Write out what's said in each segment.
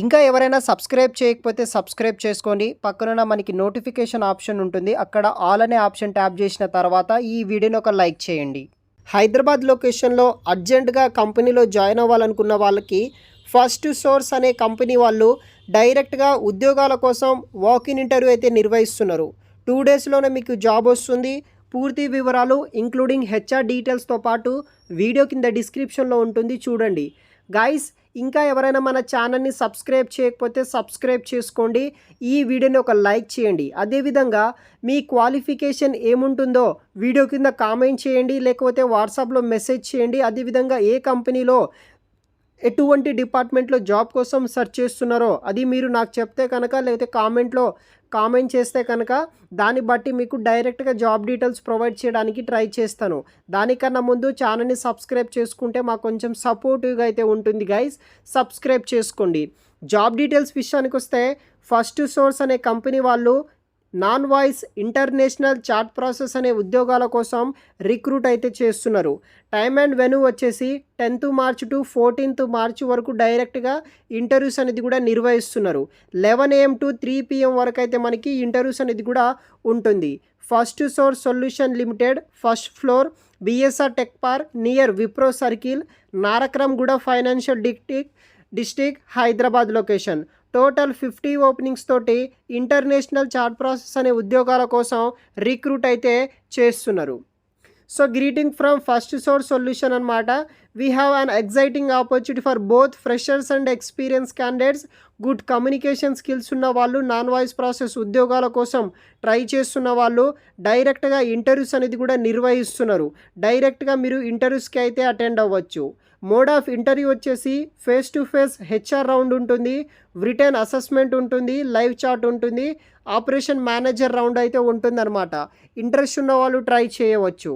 ఇంకా ఎవరైనా సబ్స్క్రైబ్ చేయకపోతే సబ్స్క్రైబ్ చేసుకోండి. పక్కనున్న మనకి నోటిఫికేషన్ ఆప్షన్ ఉంటుంది. అక్కడ ఆల్ అనే ఆప్షన్ ట్యాప్ చేసిన తర్వాత ఈ వీడియోని ఒక లైక్ చేయండి. హైదరాబాద్ లొకేషన్లో అర్జెంటుగా కంపెనీలో జాయిన్ అవ్వాలనుకున్న వాళ్ళకి ఫస్ట్ సోర్స్ అనే కంపెనీ వాళ్ళు డైరెక్ట్గా ఉద్యోగాల కోసం వాకిన్ ఇంటర్వ్యూ అయితే నిర్వహిస్తున్నారు. 2 డేస్లోనే మీకు జాబ్ వస్తుంది. పూర్తి వివరాలు ఇంక్లూడింగ్ హెచ్ఆర్ డీటెయిల్స్తో పాటు వీడియో కింద డిస్క్రిప్షన్లో ఉంటుంది, చూడండి. గైస్, ఇంకా ఎవరైనా మన ఛానల్ని సబ్స్క్రైబ్ చేయకపోతే సబ్స్క్రైబ్ చేసుకోండి. ఈ వీడియోని ఒక లైక్ చేయండి. అదేవిధంగా మీ క్వాలిఫికేషన్ ఏముంటుందో వీడియో కింద కామెంట్ చేయండి, లేకపోతే వాట్సాప్లో మెసేజ్ చేయండి. అదేవిధంగా ఏ కంపెనీలో ఎటువంటి డిపార్ట్మెంట్లో జాబ్ కోసం సెర్చ్ చేస్తున్నారో అది మీరు నాకు చెప్తే కనుక, లేకపోతే కామెంట్ చేస్తే కనుక దాన్ని బట్టి మీకు డైరెక్ట్గా జాబ్ డీటెయిల్స్ ప్రొవైడ్ చేయడానికి ట్రై చేస్తాను. దానికన్నా ముందు ఛానల్ని సబ్స్క్రైబ్ చేసుకుంటే మాకు కొంచెం సపోర్టివ్గా అయితే ఉంటుంది గైస్. సబ్స్క్రైబ్ చేసుకోండి. జాబ్ డీటెయిల్స్ విషయానికి వస్తే ఫస్ట్ సోర్స్ అనే కంపెనీ వాళ్ళు non voice international chat process అనే ఉద్యోగాల కోసం రిక్రూట్ అయితే చేస్తున్నారు. టైమ్ అండ్ వెన్యూ వచ్చేసి 10th March to 14th March వరకు డైరెక్ట్గా ఇంటర్వ్యూస్ అనేది కూడా నిర్వహిస్తున్నారు. 11 AM to 3 PM వరకు అయితే మనకి ఇంటర్వ్యూస్ అనేది కూడా ఉంటుంది. First source solution limited, first floor, BSR tech park near Wipro circle, Nanakramguda financial district, Hyderabad location. Total 50 openings తోటి ఇంటర్నేషనల్ చాట్ ప్రాసెస్ అనే ఉద్యోగాల కోసం రిక్రూట్ అయితే చేస్తున్నారు. So greeting from first source solution అనమాట. We have an exciting opportunity for both freshers and experience candidates. Good communication skills ఉన్న వాళ్ళు, non voice process ఉద్యోగాల కోసం ట్రై చేస్తున్న వాళ్ళు డైరెక్ట్గా ఇంటర్వ్యూస్ అనేది కూడా నిర్వహిస్తున్నారు. డైరెక్ట్గా మీరు ఇంటర్వ్యూస్కి అయితే అటెండ్ అవ్వచ్చు. మోడ్ ఆఫ్ ఇంటర్వ్యూ వచ్చేసి face to face HR round ఉంటుంది, రిటర్న్ అసెస్మెంట్ ఉంటుంది, లైవ్ చాట్ ఉంటుంది, ఆపరేషన్ మేనేజర్ రౌండ్ అయితే ఉంటుందన్నమాట. ఇంట్రెస్ట్ ఉన్న వాళ్ళు ట్రై చేయవచ్చు.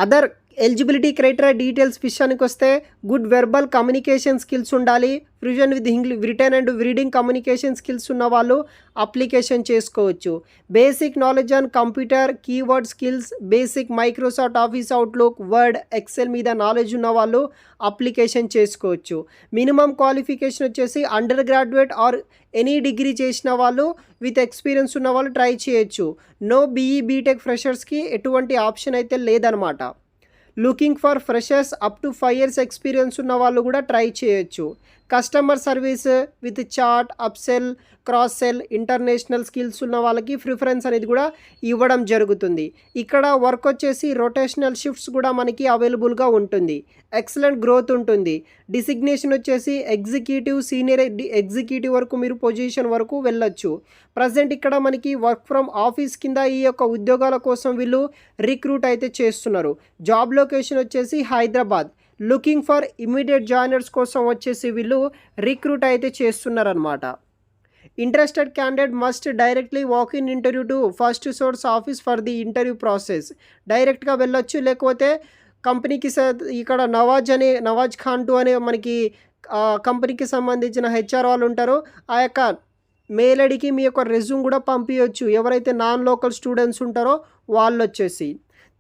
అదర్ ఎలిజిబిలిటీ క్రైటీరియా డీటెయిల్స్ విషయానికి వస్తే గుడ్ వెర్బల్ కమ్యూనికేషన్ స్కిల్స్ ఉండాలి. Fluent with written and reading communication skills ఉన్న వాళ్ళు అప్లికేషన్ చేసుకోవచ్చు. Basic knowledge on computer, keyboard skills, basic Microsoft Office Outlook, Word, Excel మీద నాలెడ్జ్ ఉన్న వాళ్ళు అప్లికేషన్ చేసుకోవచ్చు. మినిమం క్వాలిఫికేషన్ వచ్చేసి undergraduate or any degree చేసిన వాళ్ళు విత్ ఎక్స్పీరియన్స్ ఉన్న వాళ్ళు ట్రై చేయొచ్చు. నో బీఈ బీటెక్ ఫ్రెషర్స్కి ఎటువంటి ఆప్షన్ అయితే లేదనమాట. Looking for freshers up to 5 years experience ఉన్న వాళ్ళు కూడా ట్రై చేయొచ్చు. Customer service with chat, upsell, cross sell, international skills ఉన్న వాళ్ళకి ప్రిఫరెన్స్ అనేది కూడా ఇవ్వడం జరుగుతుంది. ఇక్కడ వర్క్ వచ్చేసి రొటేషనల్ షిఫ్ట్స్ కూడా మనకి అవైలబుల్గా ఉంటుంది. ఎక్సలెంట్ గ్రోత్ ఉంటుంది. డిసిగ్నేషన్ వచ్చేసి ఎగ్జిక్యూటివ్, సీనియర్ ఎగ్జిక్యూటివ్ వరకు మీరు పొజిషన్ వరకు వెళ్ళొచ్చు. ప్రజెంట్ ఇక్కడ మనకి వర్క్ ఫ్రమ్ ఆఫీస్ కింద ఈ యొక్క ఉద్యోగాల కోసం వీళ్ళు రిక్రూట్ అయితే చేస్తున్నారు. జాబ్ లొకేషన్ వచ్చేసి Hyderabad. Looking for immediate joiners కోసం వచ్చేసి వీళ్ళు రిక్రూట్ అయితే చేస్తున్నారనమాట. Interested candidate must directly walk in interview to first source office for the interview process. డైరెక్ట్గా వెళ్ళొచ్చు, లేకపోతే కంపెనీకి ఇక్కడ నవాజ్ ఖాన్ టూ అనే మనకి కంపెనీకి సంబంధించిన హెచ్ఆర్ వాళ్ళు ఉంటారు. ఆ యొక్క మెయిల్ ఐడికి మీ యొక్క రెజ్యూమ్ కూడా పంపించవచ్చు. ఎవరైతే నాన్ లోకల్ స్టూడెంట్స్ ఉంటారో వాళ్ళు వచ్చేసి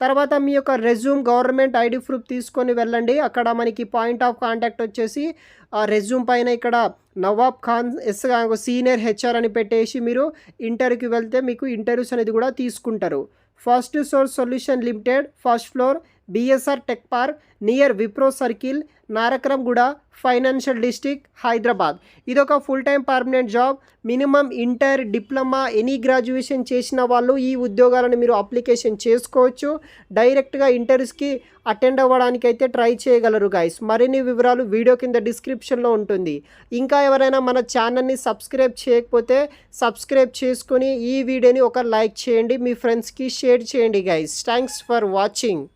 తర్వాత మీ యొక్క రెజ్యూమ్, గవర్నమెంట్ ఐడి ప్రూఫ్ తీసుకొని వెళ్ళండి. అక్కడ మనకి పాయింట్ ఆఫ్ కాంటాక్ట్ వచ్చేసి ఆ రెజ్యూమ్ పైన ఇక్కడ నవాబ్ ఖాన్ సీనియర్ హెచ్ఆర్ అని పెట్టేసి మీరు ఇంటర్వ్యూకి వెళ్తే మీకు ఇంటర్వ్యూస్ అనేది కూడా తీసుకుంటారు. First source solution limited, first floor, BSR tech park near Wipro circle, Nanakramguda financial district, Hyderabad. ఇదొక full time permanent job. Minimum inter, diploma, any graduation చేసిన వాళ్ళు ఈ ఉద్యోగాలను మీరు అప్లికేషన్ చేసుకోవచ్చు. డైరెక్ట్గా ఇంటర్వ్యూస్కి అటెండ్ అవ్వడానికి అయితే ట్రై చేయగలరు గైస్. మరిన్ని వివరాలు వీడియో కింద డిస్క్రిప్షన్లో ఉంటుంది. ఇంకా ఎవరైనా మన ఛానల్ని సబ్స్క్రైబ్ చేయకపోతే సబ్స్క్రైబ్ చేసుకొని ఈ వీడియోని ఒక లైక్ చేయండి, మీ ఫ్రెండ్స్కి షేర్ చేయండి గైస్. Thanks for watching.